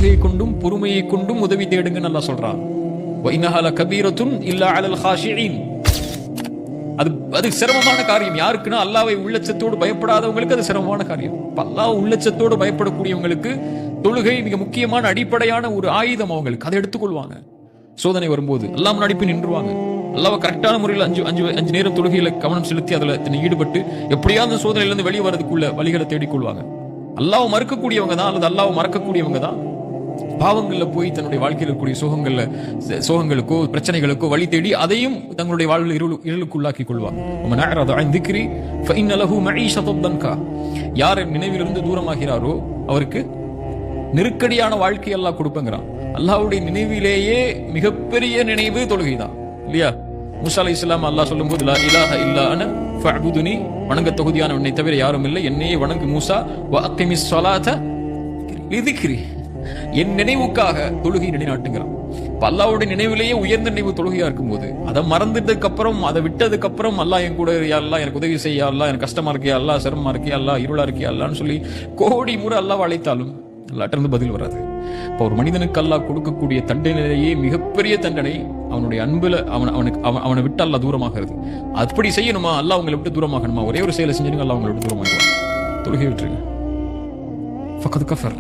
தொழுகையை கொண்டும் பொறுமையை கொண்டும் உதவி தேடுங்க நல்லா சொல்றான். அது சிரமமான காரியம் யாருக்குன்னா அல்லாஹ்வை உள்ளச்சத்தோடு பயப்படாதவங்களுக்கு அது சிரமமான காரியம். அல்லாஹ் உள்ளச்சத்தோடு பயப்படக்கூடியவங்களுக்கு தொழுகை மிக முக்கியமான அடிப்படையான ஒரு ஆயுதம். அவங்களுக்கு அதை எடுத்துக்கொள்வாங்க. சோதனை வரும்போது அல்லாஹ் நடிப்பு நின்றுவாங்க. அல்லாஹ் கரெக்டான முறையில் அஞ்சு நேரம் தொழுகையில கவனம் செலுத்தி அதில் ஈடுபட்டு எப்படியாவது சோதனையிலிருந்து வெளியே வரதுக்குள்ள வழிகளை தேடிக்கொள்வாங்க. அல்லாஹ் மறக்கக்கூடியவங்க தான் அல்லது அல்லாஹ் மறக்கக்கூடியவங்க தான் பாவங்கள்ல போய் தன்னுடைய வாழ்க்கையில் இருக்கக்கூடிய சோகங்களுக்கோ பிரச்சனைகளுக்கோ வழி தேடி அதையும் தங்களுடைய வாழ்வில் இருளுக்குள்ளாக்கி கொள்வாங்க. யார் நினைவிலிருந்து தூரமாகிறாரோ அவருக்கு நெருக்கடியான வாழ்க்கை அல்லாஹ் கொடுப்பங்கிறான். அல்லாஹ்வுடைய நினைவிலேயே மிகப்பெரிய நினைவு தொழுகைதான் இல்லையா? மூசா அலைஹிஸ்ஸலாம் அல்லாஹ் சொல்லும் போது லா இலாஹ இல்லா அன ஃபஅபுதுனி, வணங்க தகுதியான உன்னை தவிர யாரும் இல்லை, என்னையே வணங்கு மூசா, வ அக்கிமிஸ் ஸலாத லிதிக்ரி, என் நினைவுக்காக தொழுகை நிலைநாட்டுங்கிறான். அல்லாஹ்வுடைய நினைவிலேயே உயர்ந்த நினைவு தொழுகையா இருக்கும்போது அதை மறந்ததுக்கு அப்புறம் அதை விட்டதுக்கு அப்புறம் அல்லாஹ் என் கூட அல்லாஹ் எனக்கு உதவி செய்ய, அல்லாஹ் எனக்கு கஷ்டமா இருக்கியா, அல்லாஹ் சிரமமா இருக்கியா, அல்லாஹ் இருளா இருக்கியா அல்லான்னு சொல்லி கோடி முறை அல்லாஹ் அழைத்தாலும் அல்லாஹ்ட்ட பதில் வராது. இப்போ ஒரு மனிதனுக்கு அல்லாஹ் கொடுக்கக்கூடிய தண்டனையிலேயே மிகப்பெரிய தண்டனை அவனுடைய அன்புல அவனை விட்டு அல்லாஹ் தூரமாகிறது. அப்படி செய்யணுமா? அல்லாஹ் உங்களை விட்டு தூரமாகணுமா? ஒரே ஒரு செயலை செஞ்சீங்க அல்லாஹ் உங்களை விட்டு தூரமாகுவான். தொழுகை விட்டுருங்க. ஃபக்கத் கஃபர்.